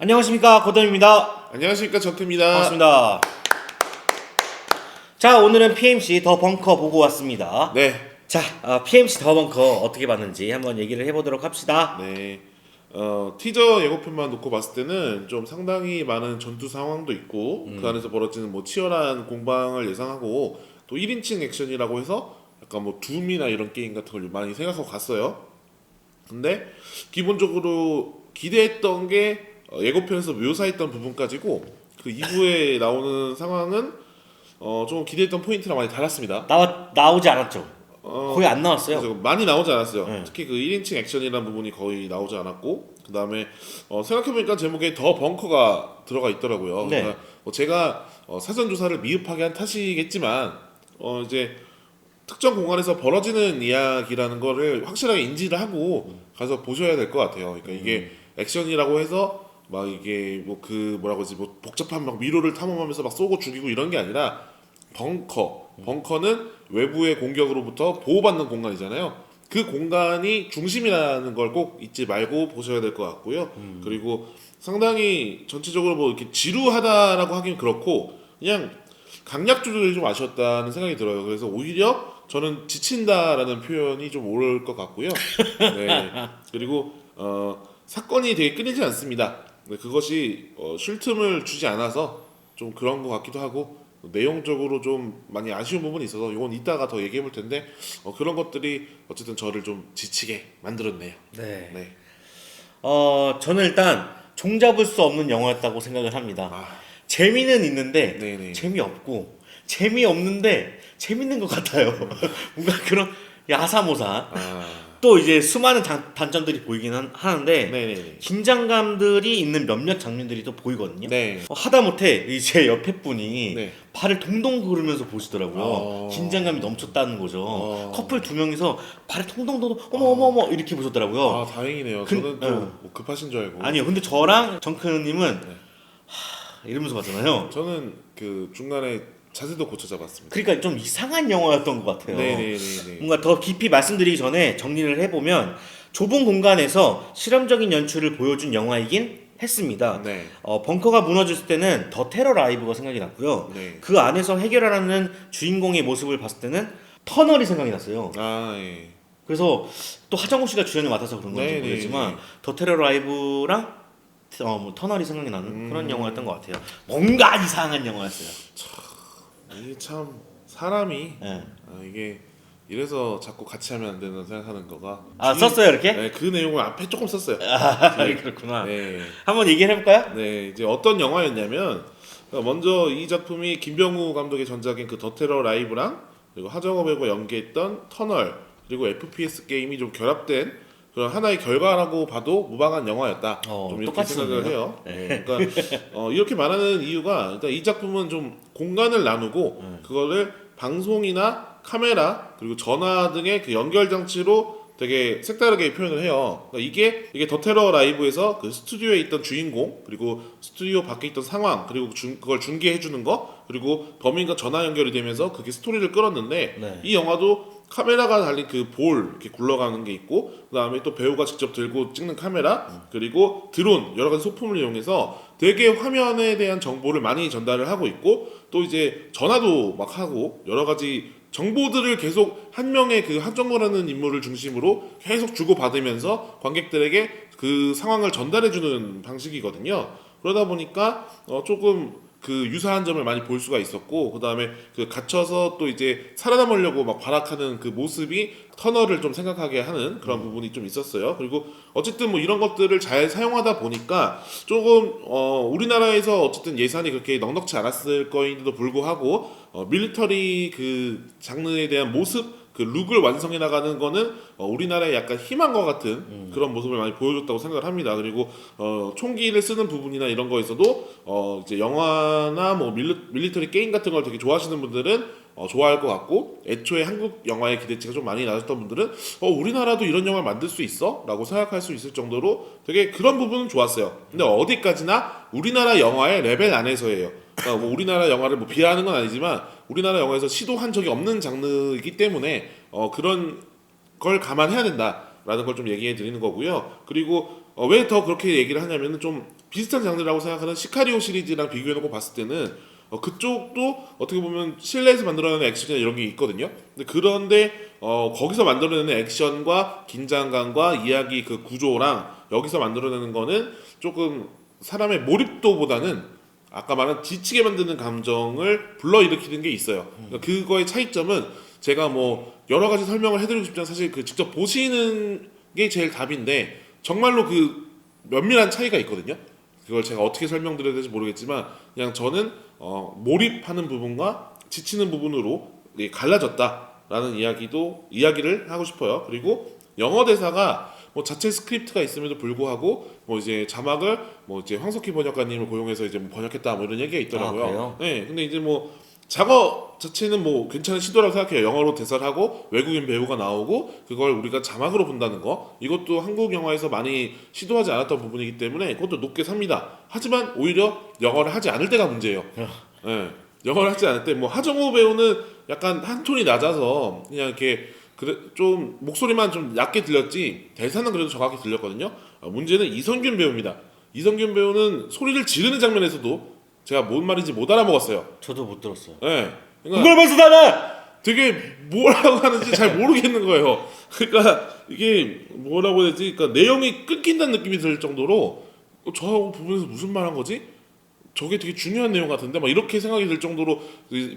안녕하십니까, 고담입니다. 안녕하십니까, 전태입니다. 반갑습니다. 자, 오늘은 PMC 더 벙커 보고 왔습니다. 네. 자, PMC 더 벙커 어떻게 봤는지 한번 얘기를 해보도록 합시다. 네. 티저 예고편만 놓고 봤을 때는 좀 상당히 많은 전투 상황도 있고 그 안에서 벌어지는 뭐 치열한 공방을 예상하고 또 1인칭 액션이라고 해서 약간 뭐 둠이나 이런 게임 같은 걸 많이 생각하고 갔어요. 근데 기본적으로 기대했던 게 예고편에서 묘사했던 부분까지고 그 이후에 나오는 상황은 좀 기대했던 포인트랑 많이 달랐습니다. 나오지 않았죠. 어, 거의 안 나왔어요. 그래서 많이 나오지 않았어요. 네. 특히 그 1인칭 액션이라는 부분이 거의 나오지 않았고 그 다음에 생각해보니까 제목에 더 벙커가 들어가 있더라고요. 네. 그러니까 뭐 제가 사전 조사를 미흡하게 한 탓이겠지만 이제 특정 공간에서 벌어지는 이야기라는 거를 확실하게 인지를 하고 가서 보셔야 될 것 같아요. 그러니까 이게 액션이라고 해서 막 이게 뭐 그 뭐라고 하지 뭐 복잡한 막 미로를 탐험하면서 막 쏘고 죽이고 이런 게 아니라 벙커는 외부의 공격으로부터 보호받는 공간이잖아요. 그 공간이 중심이라는 걸 꼭 잊지 말고 보셔야 될 것 같고요. 그리고 상당히 전체적으로 뭐 이렇게 지루하다라고 하긴 그렇고 그냥 강약 조절이 좀 아쉬웠다는 생각이 들어요. 그래서 오히려 저는 지친다라는 표현이 좀 옳을 것 같고요. 네. 그리고 사건이 되게 끊이지 않습니다. 네, 그것이 쉴 틈을 주지 않아서 좀 그런 것 같기도 하고 내용적으로 좀 많이 아쉬운 부분이 있어서 이건 이따가 더 얘기해 볼 텐데 그런 것들이 어쨌든 저를 좀 지치게 만들었네요. 네. 네. 저는 일단 종잡을 수 없는 영화였다고 생각을 합니다. 아, 재미는 있는데 네네. 재미없는데 재밌는 것 같아요. 뭔가 그런 야사모사. 아, 또 이제 수많은 단점들이 보이긴 하는데 네네네. 긴장감들이 있는 몇몇 장면들이 또 보이거든요. 네. 하다못해 이제 옆에 분이 네. 발을 동동 구르면서 보시더라고요. 어. 긴장감이 넘쳤다는 거죠. 어. 커플 두 명이서 발을 통동동동 어머 이렇게 보셨더라고요. 아, 다행이네요. 그- 저는 좀 응. 뭐 급하신 줄 알고. 아니요, 근데 저랑 정크님은 네. 이러면서 봤잖아요. 저는 그 중간에 자세도 고쳐 잡았습니다. 그러니까 좀 이상한 영화였던 것 같아요. 네네네네. 뭔가 더 깊이 말씀드리기 전에 정리를 해보면 좁은 공간에서 실험적인 연출을 보여준 영화이긴 했습니다. 네. 벙커가 무너졌을 때는 더 테러 라이브가 생각이 났고요. 네. 그 안에서 해결하는 주인공의 모습을 봤을 때는 터널이 생각이 났어요. 아, 예. 그래서 또 하정우 씨가 주연을 맡아서 그런 건지 네, 모르겠지만 네, 네. 더 테러 라이브랑 뭐 터널이 생각이 나는 그런 영화였던 것 같아요. 뭔가 이상한 영화였어요. 이게 참 사람이 예. 이게 이래서 자꾸 같이 하면 안 된다는 생각하는 거가 썼어요 이렇게? 네, 그 내용을 앞에 조금 썼어요. 그렇구나. 네. 한번 얘기를 해볼까요? 네, 이제 어떤 영화였냐면 먼저 이 작품이 김병우 감독의 전작인 그 더 테러 라이브랑 그리고 하정우 배우가 연기했던 터널 그리고 FPS 게임이 좀 결합된 그런 하나의 결과라고 봐도 무방한 영화였다. 좀 이렇게 똑같이 생각을 있네요. 해요. 그러니까 이렇게 말하는 이유가 일단 이 작품은 좀 공간을 나누고 그거를 방송이나 카메라 그리고 전화 등의 그 연결 장치로 되게 색다르게 표현을 해요. 그러니까 이게 더 테러 라이브에서 그 스튜디오에 있던 주인공 그리고 스튜디오 밖에 있던 상황 그리고 그걸 중계해 주는 거 그리고 범인과 전화 연결이 되면서 그게 스토리를 끌었는데 네. 이 영화도 카메라가 달린 그 볼 이렇게 굴러가는 게 있고 그다음에 또 배우가 직접 들고 찍는 카메라 그리고 드론 여러 가지 소품을 이용해서 되게 화면에 대한 정보를 많이 전달을 하고 있고 또 이제 전화도 막 하고 여러 가지 정보들을 계속 한 명의 그 한정거라는 인물을 중심으로 계속 주고받으면서 관객들에게 그 상황을 전달해주는 방식이거든요. 그러다 보니까 조금 그 유사한 점을 많이 볼 수가 있었고 그 다음에 그 갇혀서 또 이제 살아남으려고 막 발악하는 그 모습이 터널을 좀 생각하게 하는 그런 부분이 좀 있었어요. 그리고 어쨌든 뭐 이런 것들을 잘 사용하다 보니까 조금 우리나라에서 어쨌든 예산이 그렇게 넉넉치 않았을 거인데도 불구하고 밀리터리 그 장르에 대한 모습 그 룩을 완성해 나가는 거는 우리나라의 약간 희망과 같은 그런 모습을 많이 보여줬다고 생각을 합니다. 그리고 총기를 쓰는 부분이나 이런 거에서도 이제 영화나 뭐 밀리터리 게임 같은 걸 되게 좋아하시는 분들은 좋아할 것 같고 애초에 한국 영화의 기대치가 좀 많이 낮았던 분들은 우리나라도 이런 영화를 만들 수 있어? 라고 생각할 수 있을 정도로 되게 그런 부분은 좋았어요. 근데 어디까지나 우리나라 영화의 레벨 안에서예요. 그러니까 뭐 우리나라 영화를 뭐 비하하는 건 아니지만 우리나라 영화에서 시도한 적이 없는 장르이기 때문에 그런 걸 감안해야 된다라는 걸 좀 얘기해 드리는 거고요. 그리고 왜 더 그렇게 얘기를 하냐면은 좀 비슷한 장르라고 생각하는 시카리오 시리즈랑 비교해놓고 봤을 때는 그쪽도 어떻게 보면 실내에서 만들어내는 액션이나 이런 게 있거든요. 그런데 거기서 만들어내는 액션과 긴장감과 이야기 그 구조랑 여기서 만들어내는 거는 조금 사람의 몰입도보다는 아까 말한 지치게 만드는 감정을 불러일으키는 게 있어요. 그러니까 그거의 차이점은 제가 뭐 여러 가지 설명을 해드리고 싶지만 사실 그 직접 보시는 게 제일 답인데 정말로 그 면밀한 차이가 있거든요. 그걸 제가 어떻게 설명드려야 될지 모르겠지만 그냥 저는 몰입하는 부분과 지치는 부분으로 갈라졌다라는 이야기를 하고 싶어요. 그리고 영어 대사가 뭐 자체 스크립트가 있음에도 불구하고 뭐 이제 자막을 뭐 이제 황석희 번역가님을 고용해서 이제 뭐 번역했다 뭐 이런 얘기가 있더라고요. 그래요? 네, 근데 이제 뭐 작업 자체는 뭐 괜찮은 시도라고 생각해요. 영어로 대사를 하고 외국인 배우가 나오고 그걸 우리가 자막으로 본다는 거 이것도 한국 영화에서 많이 시도하지 않았던 부분이기 때문에 그것도 높게 삽니다. 하지만 오히려 영어를 하지 않을 때가 문제예요. 네, 영어를 하지 않을 때 뭐 하정우 배우는 약간 한 톤이 낮아서 그냥 이렇게 좀 목소리만 좀 얕게 들렸지 대사는 그래도 정확히 들렸거든요. 문제는 이성균 배우입니다. 이성균 배우는 소리를 지르는 장면에서도 제가 뭔 말인지 못 알아먹었어요. 저도 못 들었어요. 네. 그러니까 그걸 벌써 나는 되게 뭐라고 하는지 잘 모르겠는 거예요. 그러니까 이게 뭐라고 해야 되지? 그러니까 내용이 끊긴다는 느낌이 들 정도로 저 부분에서 무슨 말 한 거지? 저게 되게 중요한 내용 같은데 막 이렇게 생각이 들 정도로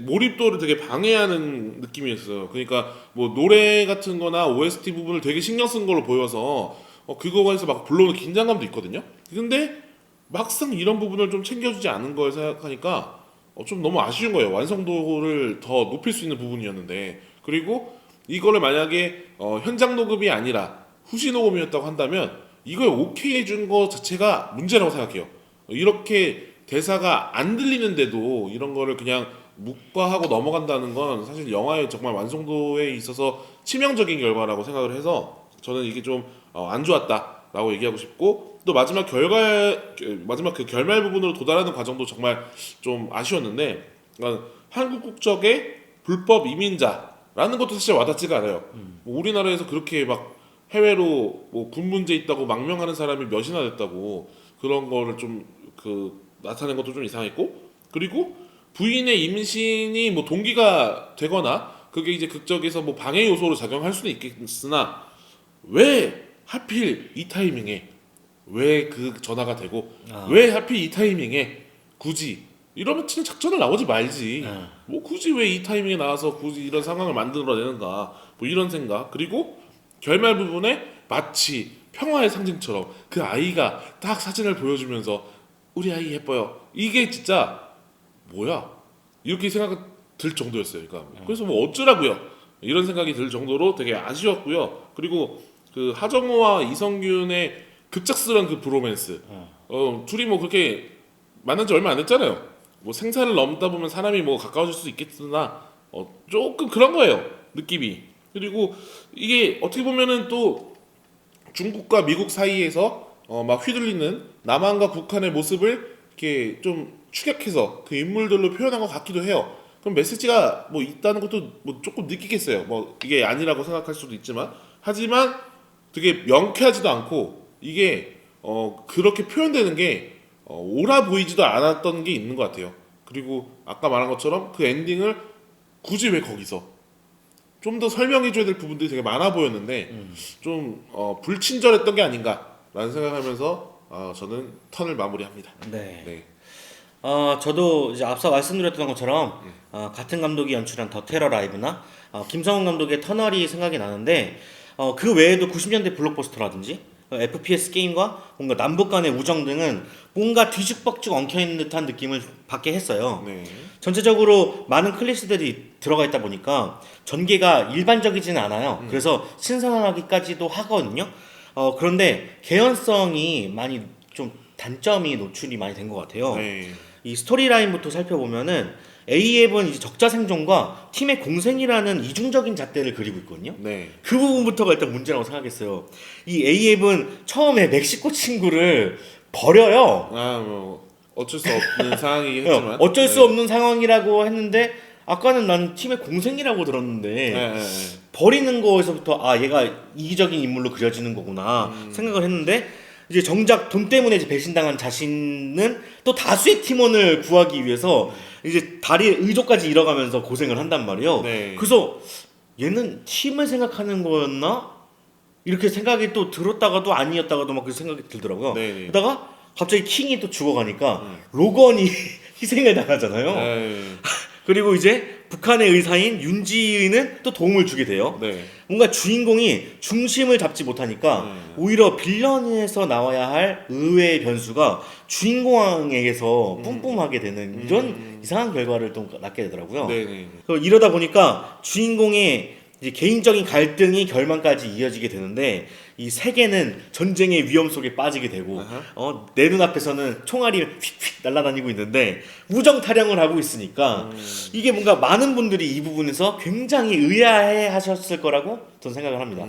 몰입도를 되게 방해하는 느낌이었어요. 그러니까 뭐 노래 같은 거나 OST 부분을 되게 신경 쓴 걸로 보여서 그거에서 막 불러오는 긴장감도 있거든요. 근데 막상 이런 부분을 좀 챙겨주지 않은 걸 생각하니까 좀 너무 아쉬운 거예요. 완성도를 더 높일 수 있는 부분이었는데 그리고 이거를 만약에 현장 녹음이 아니라 후시 녹음이었다고 한다면 이걸 오케이 해준 거 자체가 문제라고 생각해요. 이렇게 대사가 안 들리는데도 이런 거를 그냥 묵과하고 넘어간다는 건 사실 영화의 정말 완성도에 있어서 치명적인 결과라고 생각을 해서 저는 이게 좀 안 좋았다라고 얘기하고 싶고 또 마지막 그 결말 부분으로 도달하는 과정도 정말 좀 아쉬웠는데 그러니까 한국 국적의 불법 이민자라는 것도 사실 와닿지가 않아요. 뭐 우리나라에서 그렇게 막 해외로 뭐 군 문제 있다고 망명하는 사람이 몇이나 됐다고 그런 거를 좀 나타낸 것도 좀 이상했고 그리고 부인의 임신이 뭐 동기가 되거나 그게 이제 극적에서 뭐 방해 요소로 작용할 수는 있겠으나 왜 하필 이 타이밍에 왜 그 전화가 되고 왜 하필 이 타이밍에 굳이 이러면 그냥 작전을 나오지 말지 뭐 굳이 왜 이 타이밍에 나와서 굳이 이런 상황을 만들어내는가 뭐 이런 생각 그리고 결말 부분에 마치 평화의 상징처럼 그 아이가 딱 사진을 보여주면서 우리 아이 예뻐요 이게 진짜 뭐야 이렇게 생각이 들 정도였어요. 그러니까 그래서 뭐 어쩌라고요 이런 생각이 들 정도로 되게 아쉬웠고요. 그리고 그 하정우와 이성균의 급작스러운 그 브로맨스 둘이 뭐 그렇게 만난 지 얼마 안 됐잖아요. 뭐 생사를 넘다 보면 사람이 뭐 가까워질 수 있겠으나 조금 그런 거예요 느낌이. 그리고 이게 어떻게 보면은 또 중국과 미국 사이에서 막 휘둘리는 남한과 북한의 모습을 이렇게 좀 축약해서 그 인물들로 표현한 것 같기도 해요. 그럼 메시지가 뭐 있다는 것도 뭐 조금 느끼겠어요. 뭐 이게 아니라고 생각할 수도 있지만 하지만 되게 명쾌하지도 않고 이게 그렇게 표현되는 게 옳아 보이지도 않았던 게 있는 것 같아요. 그리고 아까 말한 것처럼 그 엔딩을 굳이 왜 거기서 좀 더 설명해줘야 될 부분들이 되게 많아 보였는데 좀 불친절했던 게 아닌가라는 생각하면서 저는 턴을 마무리합니다. 네. 네. 저도 이제 앞서 말씀드렸던 것처럼 같은 감독이 연출한 더 테러 라이브나 김성훈 감독의 터널이 생각이 나는데 그 외에도 90년대 블록버스터라든지 FPS 게임과 뭔가 남북 간의 우정 등은 뭔가 뒤죽박죽 엉켜있는 듯한 느낌을 받게 했어요. 네. 전체적으로 많은 클래스들이 들어가 있다 보니까 전개가 일반적이지는 않아요. 그래서 신선하기까지도 하거든요. 그런데 개연성이 많이 좀 단점이 노출이 많이 된 것 같아요. 네. 이 스토리라인부터 살펴보면은 A앱은 이제 적자 생존과 팀의 공생이라는 이중적인 잣대를 그리고 있거든요. 네. 그 부분부터가 일단 문제라고 생각했어요. 이 A앱은 처음에 멕시코 친구를 버려요. 뭐 어쩔 수 없는 상황이긴 했지만 어쩔 수 없는 상황이라고 했는데 아까는 난 팀의 공생이라고 들었는데 네. 버리는 거에서부터 얘가 이기적인 인물로 그려지는 거구나 생각을 했는데 이제 정작 돈 때문에 이제 배신당한 자신은 또 다수의 팀원을 구하기 위해서 이제 다리에 의족까지 잃어가면서 고생을 한단 말이에요. 네. 그래서 얘는 팀을 생각하는 거였나? 이렇게 생각이 또 들었다가도 아니었다가도 막 그 생각이 들더라고요. 네. 그러다가 갑자기 킹이 또 죽어가니까 로건이 희생을 당하잖아요. 네. 그리고 이제 북한의 의사인 윤지의는 또 도움을 주게 돼요. 네. 뭔가 주인공이 중심을 잡지 못하니까 오히려 빌런에서 나와야 할 의외의 변수가 주인공에게서 뿜뿜하게 되는 이런 이상한 결과를 또 낳게 되더라고요. 네. 이러다 보니까 주인공의 이제 개인적인 갈등이 결말까지 이어지게 되는데 이 세계는 전쟁의 위험 속에 빠지게 되고 내 눈앞에서는 총알이 휙휙 날아다니고 있는데 우정 타령을 하고 있으니까 이게 뭔가 많은 분들이 이 부분에서 굉장히 의아해 하셨을 거라고 저는 생각을 합니다.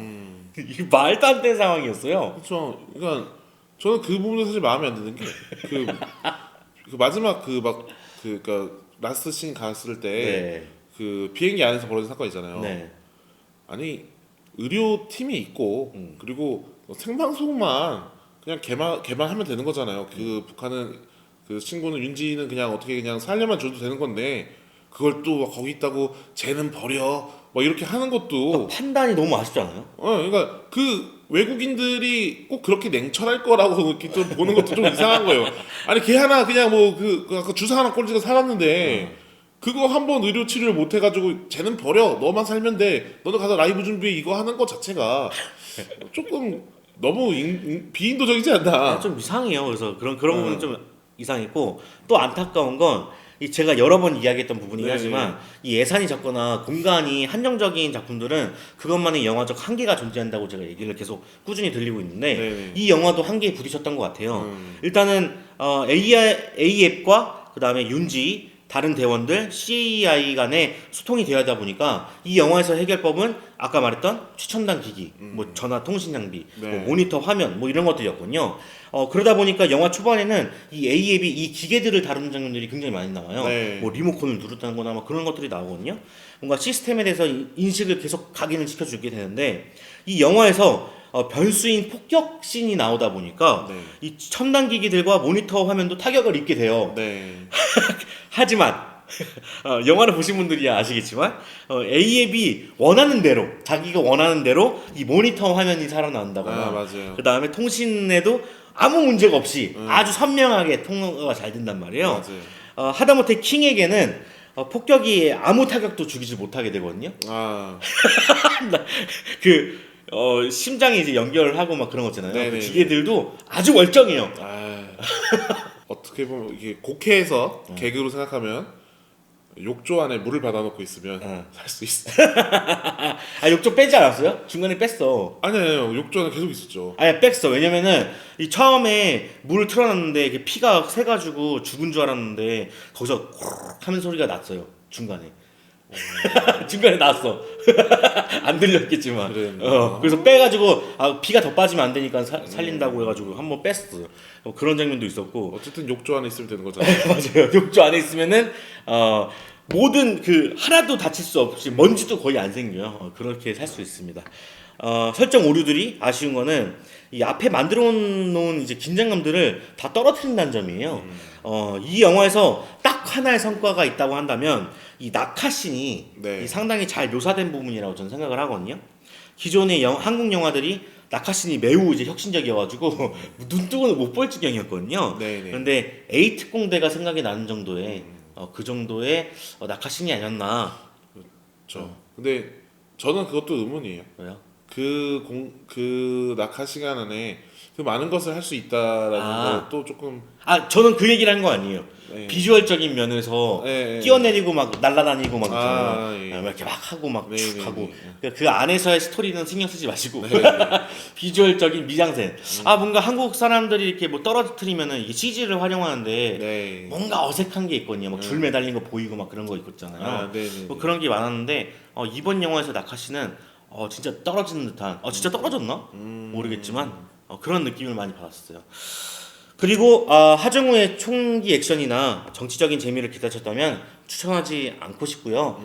이게 말도 안 되는 상황이었어요. 그렇죠. 그러니까 저는 그 부분이 사실 마음에 안 드는 게 그 마지막 그러니까 라스트 씬 갔을 때 그 비행기 안에서 벌어진 사건 있잖아요. 네. 아니 의료 팀이 있고 그리고 생방송만 그냥 개방하면 되는 거잖아요. 그 북한은 그 친구는 윤지는 그냥 어떻게 그냥 살려만 줘도 되는 건데 그걸 또 거기 있다고 쟤는 버려 뭐 이렇게 하는 것도 판단이 너무 아쉽지 않아요? 그러니까 그 외국인들이 꼭 그렇게 냉철할 거라고 이렇게 또 보는 것도 좀 이상한 거예요. 아니 걔 하나 그냥 뭐 그 아까 주사 하나 꼴찌가 살았는데 그거 한번 의료 치료를 못 해가지고 쟤는 버려 너만 살면 돼 너는 가서 라이브 준비해 이거 하는 것 자체가 조금 너무 비인도적이지 않나. 좀 이상해요. 그래서 그런 부분은 좀 이상했고 또 안타까운 건 이 제가 여러 번 이야기했던 부분이긴 하지만 이 예산이 적거나 공간이 한정적인 작품들은 그것만의 영화적 한계가 존재한다고 제가 얘기를 계속 꾸준히 들리고 있는데 이 영화도 한계에 부딪혔던 것 같아요. 일단은 AF과 그 다음에 윤지 다른 대원들 CAI 간의 소통이 되어야 하다 보니까 이 영화에서 해결법은 아까 말했던 최첨단 기기, 뭐 전화 통신 장비, 뭐 모니터 화면 뭐 이런 것들이었거든요. 그러다 보니까 영화 초반에는 이 A앱이 이 기계들을 다루는 장면들이 굉장히 많이 나와요. 뭐 리모컨을 누르다는 거나 뭐 그런 것들이 나오거든요. 뭔가 시스템에 대해서 인식을 계속 각인을 시켜주게 되는데 이 영화에서 변수인 폭격 씬이 나오다 보니까 이 첨단 기기들과 모니터 화면도 타격을 입게 돼요. 하지만 영화를 보신 분들이야 아시겠지만 A앱이 원하는 대로 자기가 원하는 대로 이 모니터 화면이 살아난다거나 그 다음에 통신에도 아무 문제가 없이 아주 선명하게 통화가 잘 된단 말이에요. 하다못해 킹에게는 폭격이 아무 타격도 죽이지 못하게 되거든요. 심장에 이제 연결하고 막 그런 거 있잖아요. 그 기계들도 아주 멀쩡해요. 어떻게 보면 이게 곡해에서 개그로 생각하면 욕조 안에 물을 받아놓고 있으면 살 수 있어. 욕조 빼지 않았어요? 중간에 뺐어. 아니에요. 욕조 안에 계속 있었죠. 뺐어. 왜냐면은 이 처음에 물을 틀어놨는데 이게 피가 새가지고 죽은 줄 알았는데 거기서 코르륵 하는 소리가 났어요. 중간에. 중간에 났어. 안 들렸겠지만. 그래서 빼가지고 피가 더 빠지면 안 되니까 살린다고 해가지고 한번 뺐어. 그런 장면도 있었고. 어쨌든 욕조 안에 있으면 되는 거잖아요. 맞아요. 욕조 안에 있으면은 모든 하나도 다칠 수 없이 먼지도 거의 안 생겨요. 그렇게 살 수 있습니다. 설정 오류들이 아쉬운 거는 이 앞에 만들어 놓은 이제 긴장감들을 다 떨어뜨린다는 점이에요. 이 영화에서 딱 하나의 성과가 있다고 한다면 이 낙하씬이 이 상당히 잘 묘사된 부분이라고 저는 생각을 하거든요. 기존의 한국 영화들이 낙하씬이 매우 이제 혁신적이어가지고 눈 뜨고는 못 볼 지경이었거든요. 그런데 에이특공대가 생각이 나는 정도의 그 정도의 낙하씬이 아니었나. 그렇죠. 근데 저는 그것도 의문이에요. 왜요? 그 낙하 시간 안에 그 많은 것을 할 수 있다라는 것도 조금. 저는 그 얘기를 한 거 아니에요. 비주얼적인 면에서 뛰어내리고 막 날아다니고 막 이렇게 막 하고 막 쭉 하고 그 안에서의 스토리는 신경 쓰지 마시고 비주얼적인 미장센. 뭔가 한국 사람들이 이렇게 뭐 떨어뜨리면은 이게 CG를 활용하는데 뭔가 어색한 게 있거든요. 막 줄 매달린 거 보이고 막 그런 거 있잖아요. 뭐 그런 게 많았는데 이번 영화에서 낙하씨는 진짜 떨어지는 듯한 진짜 떨어졌나? 모르겠지만 그런 느낌을 많이 받았어요. 그리고 하정우의 총기 액션이나 정치적인 재미를 기다렸다면 추천하지 않고 싶고요.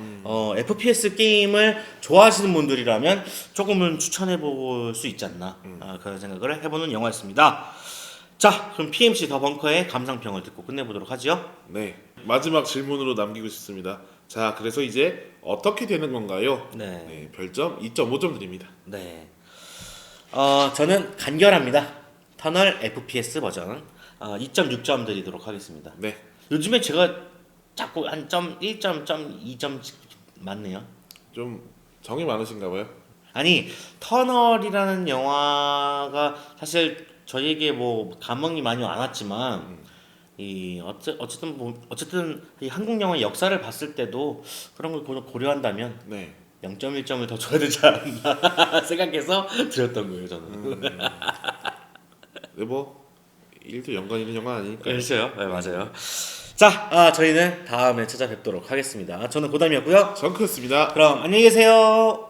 FPS 게임을 좋아하시는 분들이라면 조금은 추천해 볼 수 있지 않나 그런 생각을 해보는 영화였습니다. 자, 그럼 PMC 더 벙커의 감상평을 듣고 끝내보도록 하죠. 네. 마지막 질문으로 남기고 싶습니다. 자, 그래서 이제 어떻게 되는 건가요? 네. 네, 별점 2.5점 드립니다. 네. 저는 간결합니다. 터널 FPS 버전 2.6점 드리도록 하겠습니다. 네. 요즘에 제가 자꾸 한 점 1점, 2점 맞네요. 좀 정이 많으신가 봐요. 아니 터널이라는 영화가 사실 저희에게 뭐 감흥이 많이 안 왔지만 이 어쨌든 이 한국 영화 역사를 봤을 때도 그런 걸 고려한다면 네. 0.1점을 더 줘야 되지 않나 생각해서 드렸던 거예요 저는. 네, 뭐 일도 연관 있는 영화 아니니까. 그렇죠. 네, 맞아요. 자, 저희는 다음에 찾아뵙도록 하겠습니다. 저는 고담이었고요. 정크였습니다. 그럼 안녕히 계세요.